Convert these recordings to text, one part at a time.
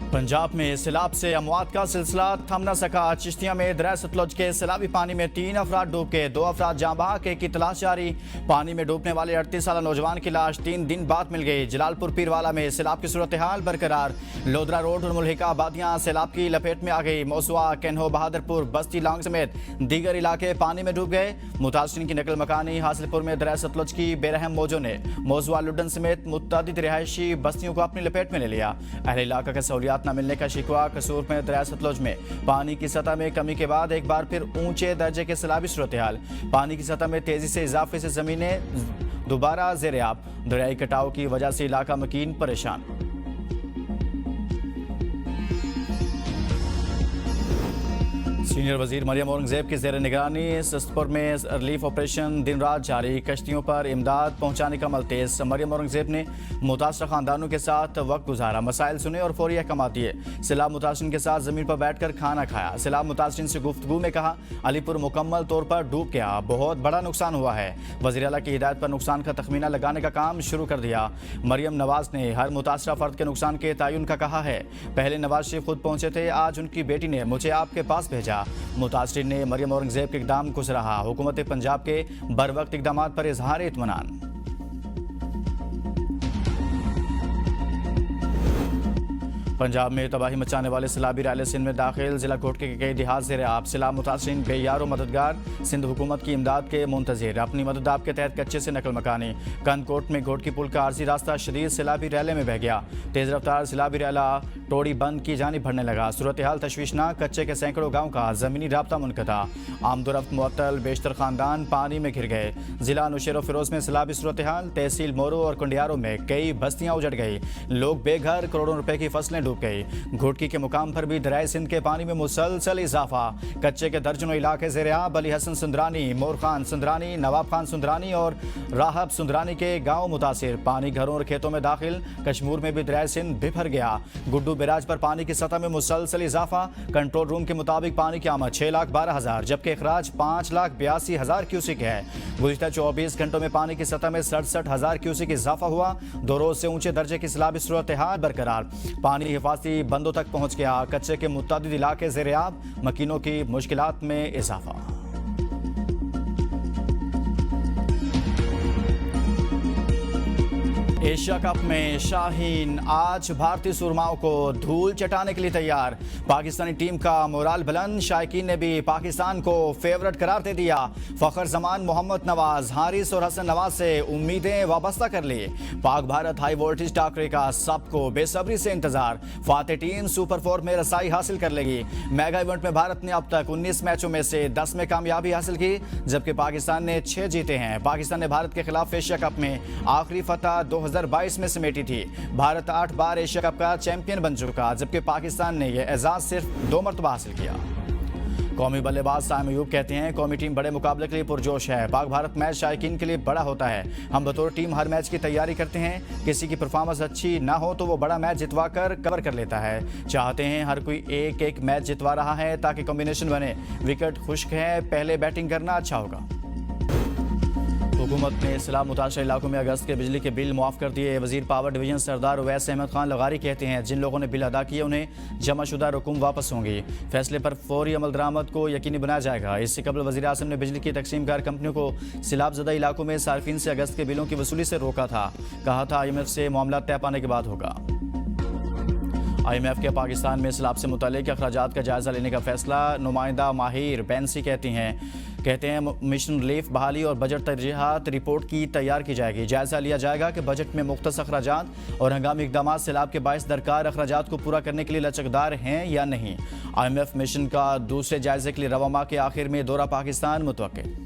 पंजाब में सैलाब से अमवात का सिलसिला थम न सका। चिश्तिया में दरिया सतलुज के सैलाबी पानी में 3 अफराद डूब के 2 अफराद जाँ बहक, एक की तलाश जारी। पानी में डूबने वाले 38 साल नौजवान की लाश 3 दिन बाद मिल गई। जलालपुर पीरवाला में सैलाब की सूरत हाल बरकरार। लोधरा रोड और मुल्हिका आबादियाँ सैलाब की लपेट में आ गई। मौसुआ, कैन्हो, बहादुरपुर, बस्ती लांग समेत दीगर इलाके पानी में डूब गए। मुतासिरीन की नकल मकानी हासिलपुर में दरिया सतलुज की बेरहम मौजों ने मौसुआ लुडन समेत मुतअद्दिद रिहायशी बस्तियों को अपनी लपेट में ले लिया। अहले इलाका का सहूलियात न मिलने का शिकवा। कसूर में दरिया सतलुज में पानी की सतह में कमी के बाद एक बार फिर ऊंचे दर्जे के सैलाबी सूरत हाल। पानी की सतह में तेजी से इजाफे से जमीनें दोबारा ज़ेर-ए-आब। दरियाई कटाव की वजह से इलाका मकीन परेशान। सीनियर वजीर मरियम औरंगजेब की ज़ेर निगरानी सस्तपुर में रिलीफ ऑपरेशन दिन रात जारी। कश्तियों पर इमदाद पहुँचाने का अमल तेज। मरियम औरंगजेब ने मुतासर खानदानों के साथ वक्त गुजारा, मसाइल सुने और फौरी अहकाम दिए। सैलाब मुतासरीन के साथ जमीन पर बैठकर खाना खाया। सैलाब मुतासरीन से गुफ्तगू में कहा, अलीपुर मुकम्मल तौर पर डूब गया, बहुत बड़ा नुकसान हुआ है। वज़ीर आला की हिदायत पर नुकसान का तखमीना लगाने का काम शुरू कर दिया। मरियम नवाज ने हर मुतासरा फर्द के नुकसान के तयन का कहा है। पहले नवाज शरीफ खुद पहुंचे थे, आज उनकी बेटी ने मुझे आपके पास भेजा। मुतासरीन ने मरियम औरंगजेब के इक़दाम को सराहा। हुकूमत पंजाब के बरवक्त इक़दामात पर इजहार इत्मीनान। पंजाब में तबाही मचाने वाले सैलाबी रैली सिंध में दाखिल। जिला कोटके के कई देहात ज़ेर-ए-आब। सैलाब मुतासरीन बेयार मददगार सिंध हुकूमत की इमदाद के मुंतज़िर। अपनी मददाब के तहत कच्चे से नकल मकानी। कंदकोट में घोटकी पुल का आर्जी रास्ता शदीद सैलाबी रैले में बह गया। तेज़ रफ्तार सैलाबी रैला टोड़ी बंद की जानी बढ़ने लगा। सूरत हाल तशवीशनाक। कच्चे के सैकड़ों गाँव का ज़मीनी राब्ता मुनक़ता। आमदोरफ्त मुअत्तल, बेशतर खानदान पानी में घिर गए। जिला नौशेरो फिरोज में सैलाबी सूरत हाल। तहसील मोरो और कुंडियारों में कई बस्तियाँ उजड़ गई। लोग बेघर, करोड़ों रुपए की फसलें डूब गई। घोटकी के मुकाम पर भी दरियाए सिंध के पानी में मुसलसल इजाफा। कच्चे के दर्जनों इलाके ज़ेर-ए-आब। अली हसन सुंदरानी, मोर खान सुंदरानी, नवाब खान सुंदरानी और राहब सुंदरानी के गांव मुतासिर। पानी घरों और खेतों में दाखिल। कश्मीर में भी दरियाए सिंध बिफर गया। गुड्डू बैराज पर पानी की सतह में मुसलसल इजाफा। कंट्रोल रूम के मुताबिक पानी की आमद 6,12,000 जबकि अखराज 5,82,000 क्यूसिक है। गुज़िश्ता 24 घंटों में पानी की सतह में 67,000 क्यूसिक इजाफा हुआ। 2 रोज से ऊंचे दर्जे की सैलाबी सूरत हाल बरकरार। पानी हिफाजती बंदों तक पहुंच गया। कच्चे के मुतअद्दिद इलाके ज़ेर-ए-आब। मकीनों की मुश्किलात में इजाफा। एशिया कप में शाहीन आज भारतीय सुरमाओं को धूल चटाने के लिए तैयार। पाकिस्तानी टीम का मोराल बुलंद। शायकीन ने भी पाकिस्तान को फेवरेट करार दे दिया। फखर जमान, मोहम्मद नवाज, हारिस और हसन नवाज से उम्मीदें वाबस्ता कर ली। पाक भारत हाई वोल्टेज टाकरे का सबको बेसब्री से इंतजार। फाते टीम सुपर 4 में रसाई हासिल कर लेगी। मेगा इवेंट में भारत ने अब तक 19 मैचों में से 10 में कामयाबी हासिल की, जबकि पाकिस्तान ने 6 जीते हैं। पाकिस्तान ने भारत के खिलाफ एशिया कप में आखिरी फतह 2022 में समेटी थी। भारत 8 बार एशिया कप का चैंपियन बन चुका, जबकि पाकिस्तान ने यह एजाज सिर्फ 2 मरतबा हासिल किया। कौमी बल्लेबाज साइम अयूब कहते हैं, कौमी टीम बड़े मुकाबले के लिए पुरजोश है। पाक भारत मैच शायकीन के लिए बड़ा होता है। हम बतौर टीम हर मैच की तैयारी करते हैं। किसी की परफॉर्मेंस अच्छी ना हो तो वो बड़ा मैच जितवा कर कवर कर लेता है। चाहते हैं हर कोई एक एक मैच जितवा रहा है ताकि कॉम्बिनेशन बने। विकेट खुश्क है, पहले बैटिंग करना अच्छा होगा। हुकूमत ने सैलाब मुतासर इलाकों में अगस्त के बिजली के बिल मुआफ़ कर दिए। वज़ीर पावर डिवीज़न सरदार उवैस अहमद खान लगारी कहते हैं, जिन लोगों ने बिल अदा किए उन्हें जमाशुदा रकूम वापस होंगी। फैसले पर फौरी अमल दरामद को यकीनी बनाया जाएगा। इससे कबल वज़ीर आज़म ने बिजली की तकसीमकार कंपनियों को सैलाब ज़दा इलाकों में सार्फिन से अगस्त के बिलों की वसूली से रोका था। कहा था IMF से मामला तय पाने के बाद होगा। IMF के पाकिस्तान में सैलाब से मुताल्लिक़ अखराजात का जायज़ा लेने का फैसला। नुमाइंदा माहिर बैंसी कहते हैं मिशन रिलीफ, बहाली और बजट तरजीहात रिपोर्ट की तैयार की जाएगी। जायज़ा लिया जाएगा कि बजट में मुख्तस अखराजात और हंगामी इक़दाम सैलाब के बाइस दरकार अखराजात को पूरा करने के लिए लचकदार हैं या नहीं। IMF मिशन का दूसरे जायजे के लिए रवा माह के आखिर में दौरा पाकिस्तान मुतवक्किल।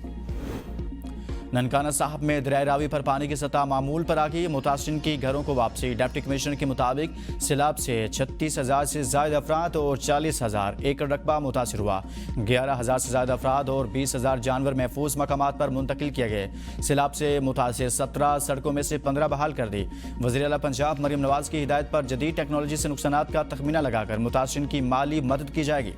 ननकाना साहब में दरिया रावी पर पानी की सतह मामूल पर आ गई। मुतासिरीन की घरों को वापसी। डिप्टी कमिश्नर के मुताबिक सैलाब से 36,000 से ज़ायद अफराद और 40,000 एकड़ रकबा मुतासिर हुआ। 11,000 से ज़ायद अफराद और 20,000 जानवर महफूज मकामात पर मुंतकिल किए गए। सैलाब से मुतासिर 17 सड़कों में से 15 बहाल कर दी। वज़ीर आला पंजाब मरियम नवाज की हिदायत पर जदीद टेक्नोलॉजी से नुकसानात का तखमीना लगाकर मुतासिरीन की माली मदद की जाएगी।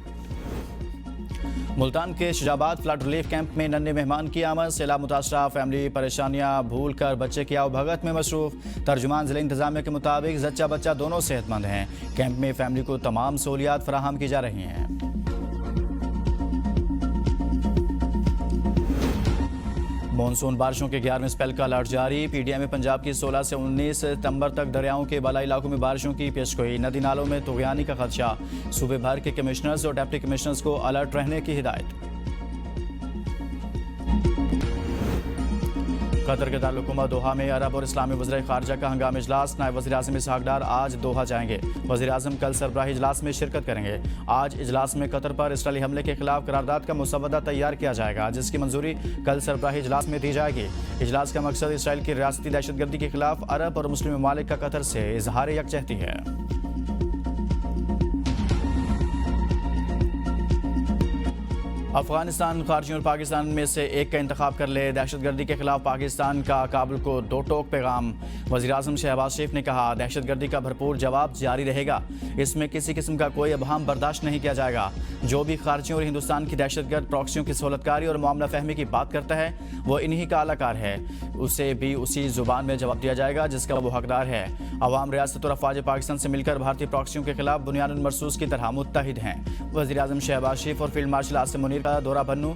मुल्तान के शुजाबाद फ्लड रिलीफ कैंप में नन्हे मेहमान की आमद। सैलाब मुतासरा फैमिली परेशानियां भूल कर बच्चे की आवभगत में मसरूफ। तर्जुमान जिला इंतजामिया के मुताबिक जच्चा बच्चा दोनों सेहतमंद हैं। कैंप में फैमिली को तमाम सहूलियात फराहम की जा रही हैं। मॉनसून बारिशों के 11वें स्पेल का अलर्ट जारी। पीडीएम में पंजाब की 16 से 19 सितंबर तक दरियाओं के बालाई इलाकों में बारिशों की पेशगोई। नदी नालों में तुगयानी का खदशा। सूबे भर के कमिश्नर्स और डिप्टी कमिश्नर्स को अलर्ट रहने की हिदायत। कतर के दारुल-हुकूमत दोहा में अरब और इस्लामी वज़ीर ख़ारजा का हंगामी इजलास। नायब वज़ीर आज़म इसहाक़ डार आज दोहा जाएंगे। वज़ीर आज़म कल सरबराही इजलास में शिरकत करेंगे। आज इजलास में कतर पर इसराइली हमले के खिलाफ करारदाद का मुसवदा तैयार किया जाएगा, जिसकी मंजूरी कल सरबराही इजलास में दी जाएगी। इजलास का मकसद इसराइल की रियासती दहशतगर्दी के खिलाफ अरब और मुस्लिम ममालिक का कतर से इजहार यकजहती है। अफगानिस्तान खारजियों और पाकिस्तान में से एक का इंतखाब कर ले। दहशतगर्दी के खिलाफ पाकिस्तान का काबुल को दो टोक पैगाम। वज़ीर आज़म शहबाज शरीफ ने कहा, दहशतगर्दी का भरपूर जवाब जारी रहेगा। इसमें किसी किस्म का कोई अबहम बर्दाश्त नहीं किया जाएगा। जो भी खारजियों और हिंदुस्तान की दहशतगर्द प्रॉक्सियों की सहूलतकारी और मामला फहमी की बात करता है, वो इन्हीं का अलाकार है। उसे भी उसी जुबान में जवाब दिया जाएगा जिसका वो हकदार है। अवाम रियासत और अफवाज पाकिस्तान से मिलकर भारतीय प्रॉक्सियों के खिलाफ बुनियादुल मरसूस की तरह मुत्तहिद हैं। वज़ीर आज़म शहबाज शरीफ और फील्ड मार्शल आसिम मुनीर का दौरा बन्नू।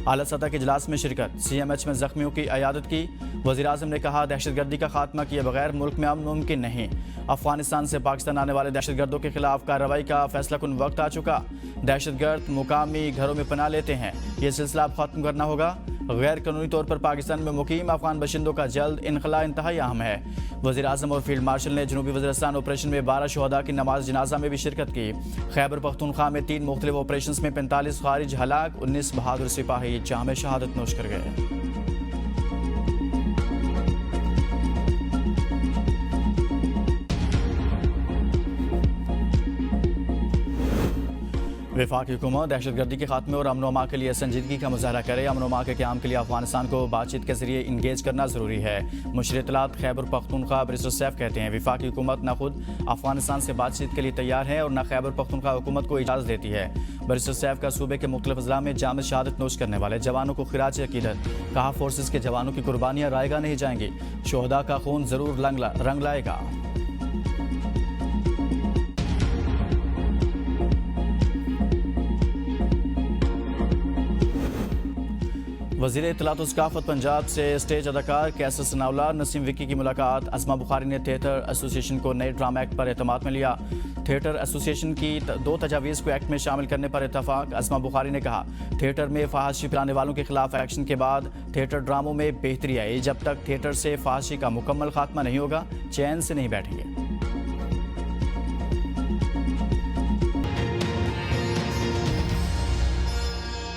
आला सतह के इजलास में शिरकत। CMH में जख्मियों की अयादत की। वज़ीर आज़म ने कहा, दहशतगर्दी का खात्मा किए बगैर मुल्क में अमन मुमकिन नहीं। अफगानिस्तान से पाकिस्तान आने वाले दहशतगर्दों के खिलाफ कार्रवाई का फैसला कुन वक्त आ चुका। दहशतगर्द मुकामी घरों में पनाह लेते हैं, ये सिलसिला अब खत्म करना होगा। गैर कानूनी तौर पर पाकिस्तान में मुकीम अफगान बशिंदों का जल्द इनखला इंतहाई अहम है। वज़ीर आज़म और फील्ड मार्शल ने जनूबी वज़ीरिस्तान ऑपरेशन में 12 शहदा की नमाज जनाजा में भी शिरकत की। खैबर पख्तूनख्वा में 3 मुख्तलिफ ऑपरेशन में 45 खारिज हलाक, 19 बहादुर सिपाही जाम शहादत नोश कर गए। वफाकी हुकूमत दहशतगर्दी के खात्मे और अमन व के लिए संजीदगी का मुजाहरा करे। अमन व के क़याम के लिए अफगानिस्तान को बातचीत के जरिए इंगेज करना ज़रूरी है। मुशीर इत्तलात खैबर पख्तूनख्वा बैरिस्टर सैफ कहते हैं, वफाकी हुकूमत न खुद अफगानिस्तान से बातचीत के लिए तैयार है और न खैबर पख्तूनख्वा हुकूमत को इजाज़त देती है। बैरिस्टर सैफ का सूबे के मुख्तलिफ अज़ला में जाम शहादत नोश करने वाले जवानों को खिराज अकीदत। कहा, फोर्सेस के जवानों की कुर्बानियाँ रायगा नहीं जाएंगी। शोहदा का खून ज़रूर रंग लाएगा। वज़ीर इत्तलात सकाफ़त पंजाब से स्टेज अदाकार कैसर सनाउल्लाह नसीम विक्की की मुलाकात। अस्मा बुखारी ने थिएटर एसोसिएशन को नए ड्रामा एक्ट पर एतमाद में लिया। थिएटर एसोसिएशन की 2 तजावीज़ को एक्ट में शामिल करने पर इतफाक। अस्मा बुखारी ने कहा, थिएटर में फहाशी फैलाने वालों के खिलाफ एक्शन के बाद थिएटर ड्रामों में बेहतरी आई। जब तक थिएटर से फहाशी का मुकम्मल खात्मा नहीं होगा, चैन से नहीं बैठेंगे।